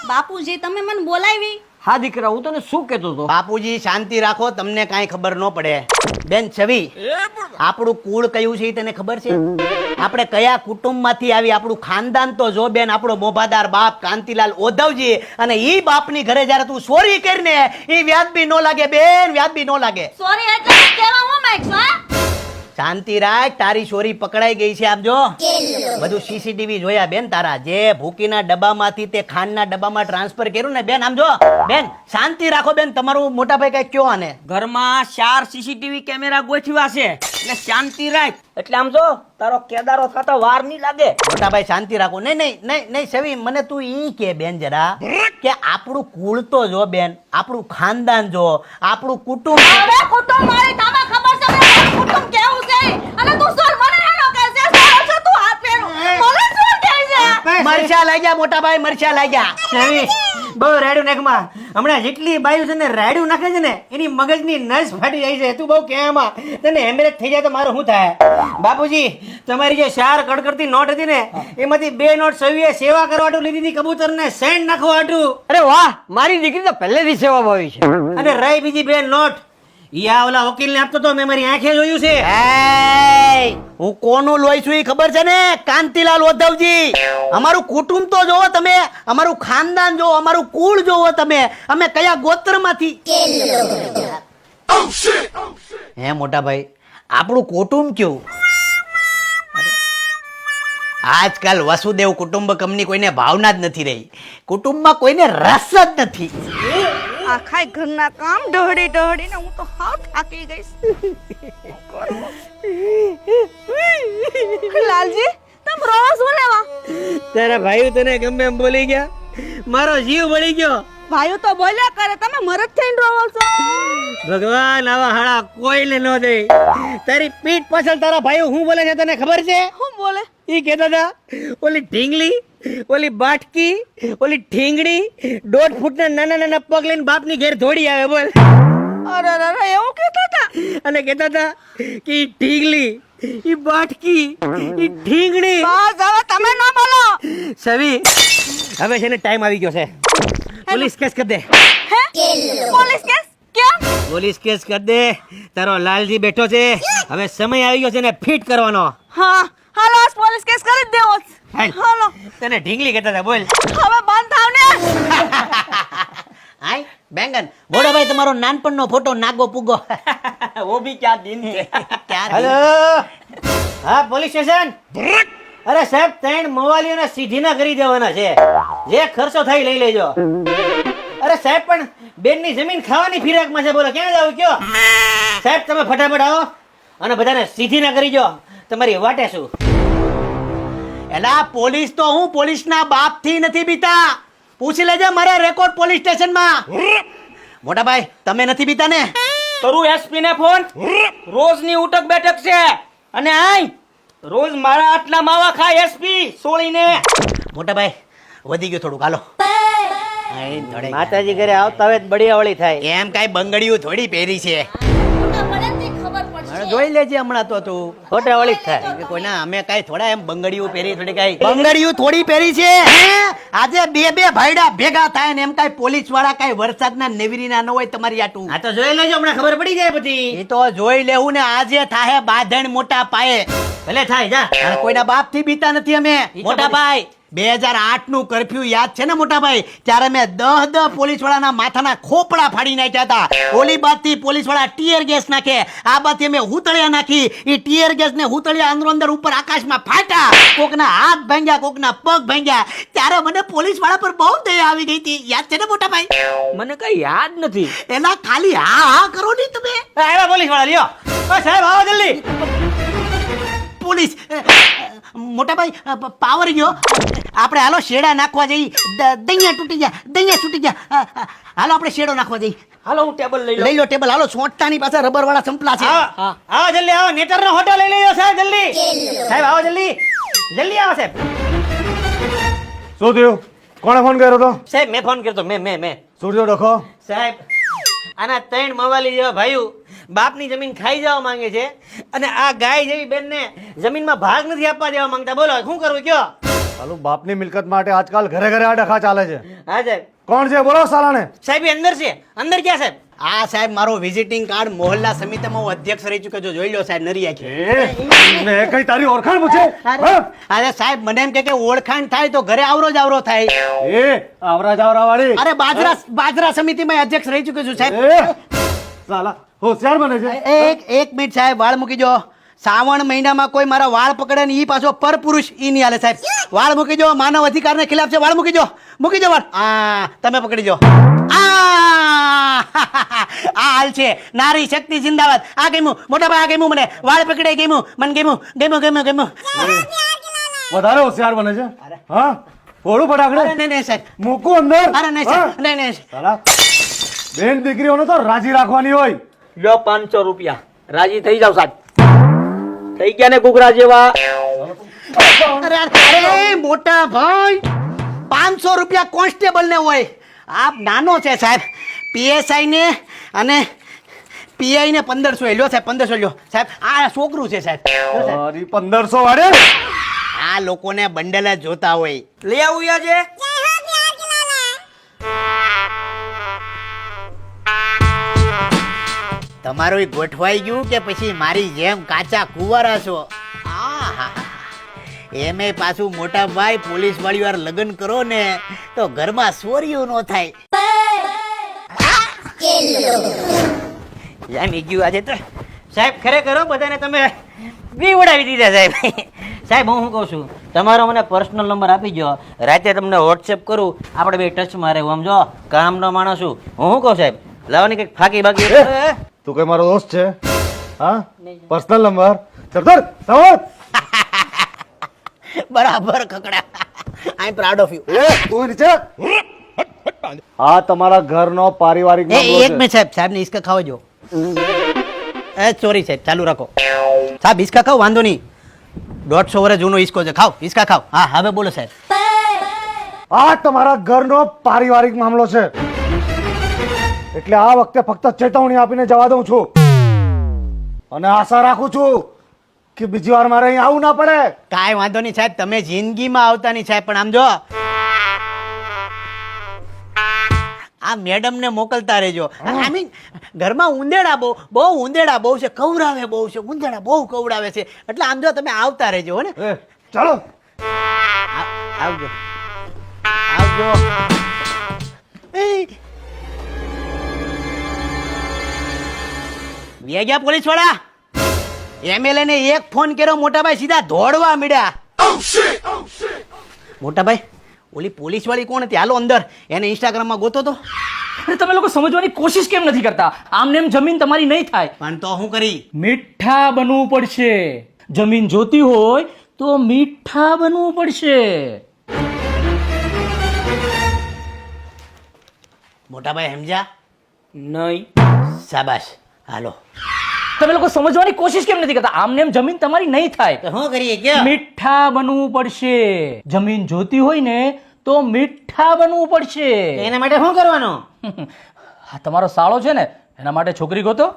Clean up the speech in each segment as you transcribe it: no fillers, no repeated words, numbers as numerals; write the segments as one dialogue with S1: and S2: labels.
S1: બાપુજી તમે મને બોલાવી?
S2: હા દીકરા, હું તને શું કહેતો હતો?
S3: બાપુજી શાંતિ રાખો, તમને કાંઈ ખબર ન પડે. બેન છવી, આપણું કુળ કયું છે એ તને ખબર છે? આપણે કયા કુટુંબમાંથી આવી, આપણું ખાનદાન તો જો બેન. આપણો મોભાદાર બાપ કાંતિલાલ ઓધવજી, અને ઈ બાપની ઘરે જ્યારે તું ચોરી કરીને, ઈ વ્યાજબી નો લાગે બેન, વ્યાજબી નો લાગે.
S1: સોરી એટલે કેવા હું માંગছো?
S3: શાંતિ રાખ, તારી ચોરી પકડાઈ ગઈ છે. આમ જો બધું સીસીટીવી જોયા બેન તારા. જે ભૂકીના ડબ્બામાંથી તે ખાંડના ડબ્બામાં ટ્રાન્સફર કર્યું ને બેન. આમ જો બેન, શાંતિ રાખો બેન. તમારું મોટા ભાઈ કઈ કયો આને?
S2: ઘરમાં 4 સીસીટીવી કેમેરા ગોઠવ્યા છે એટલે શાંતિ રાખ. એટલે આમ જો તારો કેદારો થતા વાર નહીં લાગે.
S3: મોટા ભાઈ શાંતિ રાખો. નહીં નહીં નહીં નહીં સવી, મને તું ઈ કે બેન જરા કે આપણું કુળ તો જો બેન, આપણું ખાનદાન જો, આપણું કુટુંબ.
S1: હવે કુટુંબ મારી તામાં ખબર છે મારું કુટુંબ કેવું છે, અને તું સોર મને એનો કહે છે, સોર છે તું હાથ પેરો મને શું કહે છે?
S3: મરચા લાગ્યા મોટા ભાઈ, મરચા લાગ્યા.
S2: સવી, બહુ રાડ્યું નાખમાં. હમણાં જેટલી બાયું છે ને રાડ્યું નાખે છે ને એની મગજની નસ ફાટી જાય છે. તું બહુ કહેવામાં તને હેમરેજ થઈ જાય તો મારું શું થાય? બાપુજી, તમારી જે 4 કડકડતી નોટ હતી ને એમાંથી 2 નોટ સવીએ સેવા કરવા હાટુ લીધી હતી, કબૂતરને સેન્ડ નાખવા હાટુ.
S4: અરે વાહ, મારી દીકરી તો પહેલેથી સેવા ભાવી છે.
S2: અને રહી બીજી 2 નોટ, યા ઓલા વકીલને આપતો તો, મેં મારી આંખે જોયું છે.
S3: એય, હું કોનું લોહી છું એ ખબર છે ને? કાંતિલાલ ઓધવજી. અમારું કુટુંબ તો જોવો તમે, અમારું ખાનદાન જોવો, અમારું કુળ જોવો તમે. અમે કયા ગોત્રમાંથી. હે મોટા ભાઈ, આપણું કુટુંબ કેવું? આજકાલ વસુદેવ કુટુંબકમની કોઈને ભાવના જ નથી રહી. કુટુંબમાં કોઈને રસ જ નથી.
S1: આખા ઘરના કામ ઢહડી ઢહડીને હું તો હાવ થાકી ગઈશ. લાલજી, તમે રોવા શું લેવા?
S2: તારા ભાઈ તને ગમે એમ બોલી ગયા, મારો જીવ બળી ગયો.
S1: ભાઈઓ તો બોલ્યા કરે, તમે મરદ થઈને રોવો છો.
S2: ભગવાન આવા હાડા કોઈને ન દે. તારી પીઠ પાછળ તારા ભાઈઓ શું બોલે છે તને ખબર છે?
S1: શું બોલે?
S2: ઈ કહેતા હતા, ઓલી ઢીંગલી, ઓલી બાટકી, ઓલી ઠીંગડી 1.5 ફૂટના નાના નાના પગ લઈને બાપની ઘેર દોડી આવે. બોલ.
S1: અરે અરે, એવું કહેતા હતા?
S2: અને કહેતા હતા કે ઈ ઢીંગલી, ઈ બાટકી, ઈ ઠીંગડી.
S1: બસ હવે તમે ન બોલો.
S2: સવી, હવે છે ને ટાઈમ આવી ગયો છે. પોલીસ કેસ કરી દે.
S1: હે? Police case? કેમ?
S2: પોલીસ કેસ કરી દે. તારો લાલજી બેઠો છે, હવે સમય આવી ગયો છે ને ફિટ કરવાનો.
S1: હા, હાલો આજ પોલીસ કેસ કરી જ દેવો છે.
S2: હાલ.
S1: હાલો.
S2: તને ઢીંગલી કહેતા હતા. બોલ.
S1: હવે બંધ થાવ ને.
S3: હાય બેંગન, મોટા ભાઈ તમારો નાનપણનો ફોટો નાગો પૂગો.
S2: વો ભી ક્યા દિન છે.
S3: ક્યારે?
S2: હેલો, હા પોલીસ સ્ટેશન. અરે સાહેબ, 3 મવાલીઓને સીધીના કરી દેવાના છે, જે ખર્ચો થાય લઈ લેજો. અરે સાહેબ, પણ બેનની જમીન ખાવાની ફિરાકમાં છે. બોલો ક્યાં જાવ કયો? સાહેબ તમે ફટાફટ આવો અને બધાને સીધીના કરી જો. તમારી વાટે શું?
S3: એલા પોલીસ તો હું પોલીસના બાપથી નથી બીતા. પૂછી લેજે મારા રેકોર્ડ પોલીસ સ્ટેશનમાં. મોટા ભાઈ તમે નથી બીતા ને?
S2: કરું એસપી ને ફોન. રોજની ઉઠક બેઠક છે, અને આય રોજ મારા આટલા માવા ખાય એસપી સોળીને.
S3: મોટા ભાઈ વધી ગયું થોડુંક, હાલો. આય ધડે.
S2: માતાજી ઘરે આવતા હોય બળી અવળી થાય.
S3: એમ કાઈ બંગડીયું થોડી પહેરી છે.
S1: ખબર
S3: જોઈ લેજે હમણાં તો તું.
S2: ખોટા વળી થાય.
S3: કે કોઈના અમે કાઈ થોડા એમ બંગડીયું પહેરી થોડી કાઈ બંગડીયું થોડી પહેરી છે. હે? આજે બે ભાઈડા ભેગા થાય ને એમ કાઈ પોલીસ વાળા કાઈ વરસાદના નેવરીના ન હોય તમારી આટું.
S2: આ તો જોઈ લેજો, હમણાં ખબર પડી જાય પછી.
S3: એ તો જોઈ લેવું ને. આજે થાહે બાંધણ મોટા પાયે.
S2: ભલે થાય જા.
S3: અને કોઈના બાપ થી બીતા નથી અમે. મોટા ભાઈ 2008 નું કર્ફ્યુ યાદ છે ને મોટા ભાઈ? ત્યારે મેં 10 પોલીસ વાળાના માથાના ખોપડા ફાડી નાખ્યા હતા. ઓલી બાદથી પોલીસ વાળા ટીયર ગેસ નાખે, આ બાદથી અમે હુતળિયા નાખી. એ ટીયર ગેસ ને હુતળિયા અંદર ઉપર આકાશમાં ફાટ્યા. કોકના હાથ ભાંગ્યા, કોકના પગ ભાંગ્યા. ત્યારે મને પોલીસ વાળા પર બહુ દયા આવી ગઈ હતી. યાદ છે ને મોટા ભાઈ?
S2: મને કઈ યાદ નથી.
S3: એના ખાલી હા કરો નહીં તમે.
S2: આવ્યા પોલીસ વાળા, લ્યો. ઓ સાહેબ આવો જલ્દી.
S3: પોલીસ મોટા ભાઈ પાવર ગયો. આપણે હાલો શેડા નાખવા જઈ. દૈયા તૂટી ગયા, દૈયા તૂટી ગયા. હાલો આપણે શેડો નાખવા જઈ.
S2: હાલો હું ટેબલ લઈ લઉં.
S3: લઈ લો ટેબલ. હાલો સોંટતાની પાસે રબર વાળા સંપલા છે.
S2: હા, આવો જલ્દી આવો. નેટરનો હોટલ લઈ લેજો સાહેબ, જલ્દી. સાહેબ આવો જલ્દી, જલ્દી આવો સાહેબ.
S5: શું થયું? કોણે ફોન કર્યો તો?
S2: સાહેબ મેં ફોન કર્યો તો. મેં
S5: શું થયું ડખો?
S2: સાહેબ આના 3 મવાલી જેવા ભાઈઓ બાપની જમીન ખાઈ જવા માંગે છે અને આ ગાય જેવી બેનને જમીનમાં ભાગ નથી આપવા દેવા માંગતા. બોલો શું કરવું કયો?
S5: ચાલુ બાપની મિલકત માટે આજકાલ ઘરે ઘરે આ ડખા ચાલે છે.
S2: હા સાહેબ.
S5: કોણ છે બોલો સાલાને?
S2: સાહેબ એ અંદર છે. અંદર ક્યાં સાહેબ?
S3: આ સાહેબ મારો વિઝિટિંગ કાર્ડ મોહલ્લા સમિતિમાં હું અધ્યક્ષ રહી ચૂક્યો છું. જોઈ લો સાહેબ, નરી આંખે.
S5: ને કઈ તારી ઓળખાણ પૂછે? હા?
S3: અરે સાહેબ મને એમ કે ઓળખાણ થાય તો ઘરે આવરો જ આવરો થાય.
S5: એ આવરા જાવરા વાળી.
S3: અરે બાજરા સમિતિમાં અધ્યક્ષ રહી ચૂક્યો છું સાહેબ.
S5: એ સાલા હોશિયાર બને છે.
S3: એક મિનિટ સાહેબ, વાળ મૂકી જો. શ્રાવણ મહિનામાં કોઈ મારા વાળ પકડે ને ઈ પાછો પરપુરુષ ઈ નહીં હાલે સાહેબ. વાળ મૂકી જો, માનવ અધિકારને ખિલાફ છે. વાળ મૂકી જો વાળ. આ તમે પકડી જો. આ હાલ છે. નારી શક્તિ જિંદાબાદ. આ ગમ્યું મોટા ભાઈ, આ ગમ્યું મને. વાળ પકડે ગમ્યું મને. ગમ્યું.
S5: વધારે હોશિયાર બને છે. હા ફોડું
S3: અરે
S5: ફટાકડે
S3: નહીં સાહેબ.
S5: મૂકું અંદર.
S3: અરે નહીં સાહેબ. નહીં
S5: સાલા બેન દીકરીઓને તો રાજી રાખવાની હોય.
S4: લો 500 રૂપિયા, રાજી થઈ જાવ સાહેબ. થઈ ગયા ને ઘૂઘરા જેવા.
S3: અરે મોટા ભાઈ, 500 રૂપિયા કોન્સ્ટેબલ ને હોય. આ નાનો છે સાહેબ. પીએસઆઈ ને અને પીઆઈ ને 1500 લ્યો સાહેબ. 1500 લ્યો સાહેબ. આ છોકરું છે સાહેબ.
S5: અરે 1500 વાળે.
S3: આ લોકોને બંડલ જ જોતા હોય.
S2: લઈ આવું છે.
S3: તમારું ગોઠવાઈ ગયું કે પછી મારી જેમ કાચા કુંવારા છો? આહા. એમે પાછું મોટા ભાઈ પોલીસ વાળી વાર લગ્ન કરો ને તો ઘરમાં ચોરીઓ ન થાય.
S2: જામી ગયું આજે તો. સાહેબ ખરેખર બધાને તમે બીવડાવી દીધા સાહેબ. સાહેબ હું શું કહું છું, તમારો મને પર્સનલ નંબર આપી દો, રાતે તમને વોટ્સએપ કરું, આપણે બે ટચમાં રહેવું. આમ જો કામનો માણસ છું. હું શું કહું સાહેબ, લાવવાની કંઈક ફાકી બાકી.
S5: તું કઈ મારો દોસ્ત છે? હા પર્સનલ નંબર સરદાર સાવર.
S3: બરાબર કકડા. આઈ એમ પ્રાઉડ ઓફ યુ.
S5: તું નીચે. આ તમારા ઘરનો પારિવારિક મામલો
S3: એક મિનિટ સાહેબ, સાહેબ ને ઈસકા ખાવા જો. સોરી સાહેબ, ચાલુ રાખો સાહેબ. ઈસકા ખાવ, વાંધો નહીં. 150 વર્ષ જૂનો ઈસકો છે, ખાવ ઈસકા ખાવ. હા હવે બોલો સાહેબ.
S5: આ તમારા ઘરનો પારિવારિક મામલો છે એટલે આ વખતે ફક્ત ચેતવણી આપીને જવા દઉં છું અને આશા રાખું છું કે બીજી વાર મારે અહીં આવવું ના પડે.
S3: કાંઈ વાંધો નહીં સાહેબ, તમે જિંદગીમાં આવતા નહીં સાહેબ. પણ આમ જો આ મેડમ ને મોકલતા રહેજો. આઈ મીન ઘરમાં ઉંદેડા બહુ ઉંદેડા બહુ છે, કવરાવે બહુ છે, ઉંદેડા બહુ કવડાવે છે. એટલે આમ જો તમે આવતા રહેજો હો ને.
S5: ચાલો
S3: આવજો આવજો. ગયા પોલીસ વાળા. એમએલએ ને એક ફોન કર્યો, મોટાભાઈ સીધા દોડવા મળ્યા. મોટાભાઈ ઓલી પોલીસ વાળી કોણ હતી? હાલો અંદર, એને ઇન્સ્ટાગ્રામ માં ગોતો તો.
S6: અરે તમે લોકો સમજવાની કોશિશ કેમ નથી કરતા? આમને એમ જમીન તમારી નહીં થાય.
S3: પણ તો શું કરી?
S6: મીઠા બનવું પડશે. જમીન જોતી હોય તો મીઠા બનવું પડશે.
S3: મોટાભાઈ સમજ્યા?
S6: નહીં.
S3: શાબાશ. હાલો.
S6: તમે લોકો સમજવાની કોશિશ કેમ નથી કરતા? આમને એમ જમીન તમારી નહીં થાય.
S2: તો શું કરીએ કે?
S6: મીઠા બનવું પડશે. જમીન જોતી હોય ને તો મીઠા બનવું પડશે.
S2: એના માટે શું કરવાનું?
S6: હા, તમારો સાળો છે ને, એના માટે છોકરી ગોતો.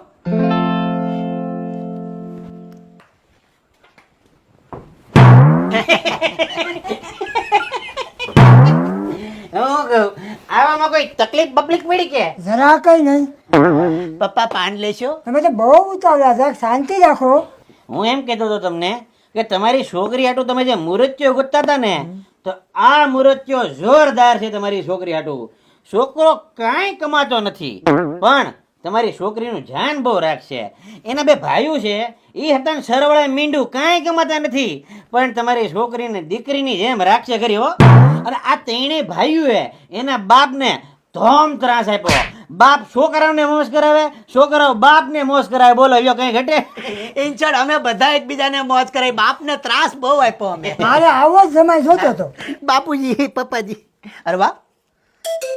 S2: આવામાં કોઈ તકલીફ બકલીફ પડી કે?
S7: જરા કઈ નહીં.
S3: પપ્પા પાન લેશો?
S7: તમે તો બહુ ઉતાવળા છો, શાંતિ રાખો.
S2: હું એમ કહેતો હતો તમને કે તમારી છોકરી હાટુ તમે જે મૂર્ત્યો ગોતતા હતા ને, તો આ મૂર્ત્યો જોરદાર છે તમારી છોકરી હાટુ. છોકરો કાંઈ કમાતો નથી પણ તમારી છોકરીનું ધ્યાન બહુ રાખશે. એના બે ભાઈઓ છે, એ હતા ને સરવળા મીંડું, કાંઈ કમાતા નથી પણ તમારી છોકરીને દીકરીની જેમ રાખશે ખરી હો. અને આ ત્રણેય ભાઈઓએ એના બાપને ધોમ ત્રાસ આપ્યો. બાપ છોકરાઓને મોસ કરાવે, છોકરાઓ બાપને મોસ કરાવે. બોલો યો કઈ ઘટે?
S3: ઇન્ચડ અમે બધા એકબીજાને મોજ કરાઈ. બાપને ત્રાસ બહુ આપ્યો અમે.
S7: મારે આવો જ સમય જોતો હતો.
S3: બાપુજી, પપ્પાજી. અરે વાહ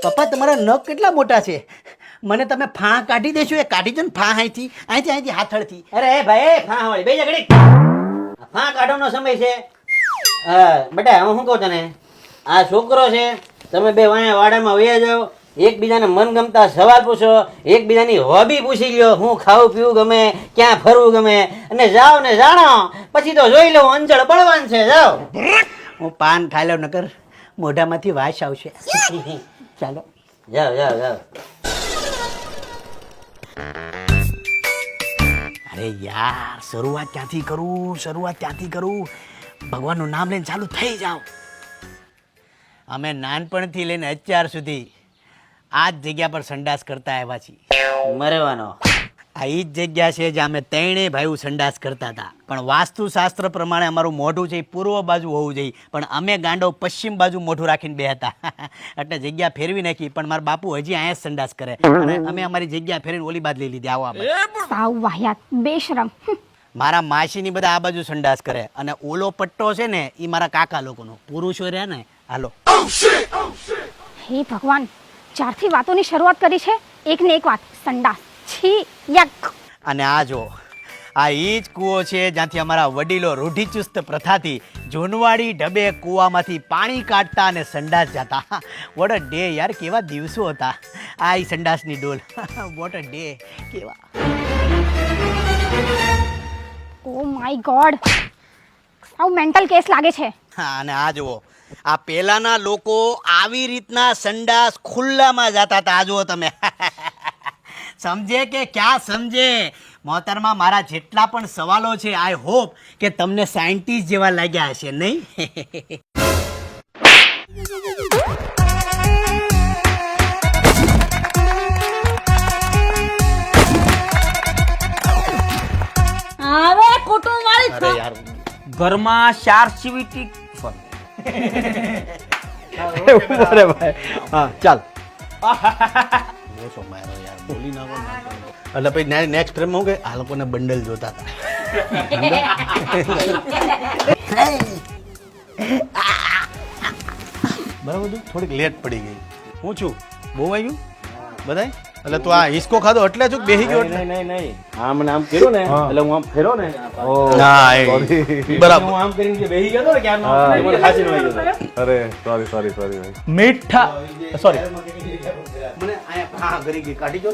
S3: પપ્પા, તમારા નખ કેટલા મોટા છે. મને તમે ફા કાઢી દેશો? એ કાઢી દો ને ફા. અહીંથી અહીંથી હાથળથી.
S2: અરે ભાઈ ફા વાળી બે ઘડી ફા કાઢવાનો સમય છે. બેટા હું શું કહું તને, આ છોકરો છે, તમે બે વાયા વાડામાં વયા જાઓ, એકબીજાને મનગમતા સવાલ પૂછો, એકબીજાની હોબી પૂછી લ્યો, હું ખાવું પીવું ગમે, ક્યાં ફરવું ગમે, અને જાઓ ને જાણો. પછી તો જોઈ લઉં અંજળ બળવાન છે. જાઓ.
S3: હું પાન ખાઈ લઉં નકર મોઢામાંથી વાસ આવશે. ચાલો
S2: જાઓ જાઓ જાઓ.
S3: અરે યાર, શરૂઆત ક્યાંથી કરું? ભગવાનનું નામ લઈને ચાલુ થઈ જાઓ. અમે નાનપણથી લઈને અત્યાર સુધી આ જ જગ્યા પર સંડાસ કરતા આવ્યા છીએ.
S2: મરવાનો.
S3: આ ઈ જ જગ્યા છે જ્યાં અમે ત્રણેય ભાઈઓ સંડાસ કરતા હતા. પણ વાસ્તુશાસ્ત્ર પ્રમાણે અમારું મોઢું છે એ પૂર્વ બાજુ હોવું જોઈએ, પણ અમે ગાંડો પશ્ચિમ બાજુ મોઢું રાખીને બે હતા. એટલે જગ્યા ફેરવી નાખી, પણ મારા બાપુ હજી અહીંયા જ સંડાસ કરે, અને અમે અમારી જગ્યા ફેરવીને ઓલી બાદ લઈ લીધી. આવો આપણે
S8: સાવ વાહિયાત બેશરમ.
S3: મારા માસીની બધા આ બાજુ સંડાસ કરે, અને ઓલો પટ્ટો છે ને એ મારા કાકા લોકોનો. પુરુષો રહ્યા ને. હાલો.
S8: હે ભગવાન, જ્યારથી વાતોની શરૂઆત કરી છે એક ને એક વાત, સંડાસ. છી, યક.
S3: અને આ જો, આ ઈ જ કૂવો છે જ્યાંથી અમારા વડીલો રૂઢિચુસ્ત પ્રથાથી જૂનવાડી ઢબે કૂવામાંથી પાણી કાઢતા અને સંડાસ જતા. વોટ અ ડે યાર, કેવા દિવસો હતા. આ ઈ સંડાસની ડોલ. What a day. કેવા.
S8: ઓ માય ગોડ, સાવ મેન્ટલ કેસ લાગે છે.
S3: હા, અને આ જુઓ, આ પહેલાના લોકો આવી રીતના સંડાસ ખુલ્લામાં જતા હતા. આ જુઓ તમે. સમજે કે ક્યાં સમજે. મોહતરમાં મારા જેટલા પણ સવાલો છે, આઈ હોપ કે તમને સાયન્ટિસ્ટ જેવા લાગ્યા હશે, નહીં?
S1: હવે કુટુંબ વાળી
S3: અરે યાર,
S4: ઘરમાં 4 સીવીટી
S5: અરે ભાઈ હા ચાલ.
S3: ઓછો મારો યાર, બોલી નાખો. એટલે પછી નેક્સ્ટ ફ્રેમ હું કે આ લોકોને બંડલ જોતા હતા. બરાબર, થોડીક લેટ પડી ગઈ. હું છું બહુ આવ્યું બધાય. એટલે તું આ હિસકો ખાધો એટલે જ બેહી ગયો.
S4: નહીં આમ ને આમ કર્યું ને એટલે હું આમ ફેરો ને
S3: હા, બરાબર.
S4: હું આમ કરીને જે બેહી ગયો તો ને ક્યારનો મને ખાસી નો આવ્યો હતો.
S5: અરે સોરી ભાઈ.
S6: મીઠા સોરી
S3: મને આયા ઘરી ગઈ કાઢી જો.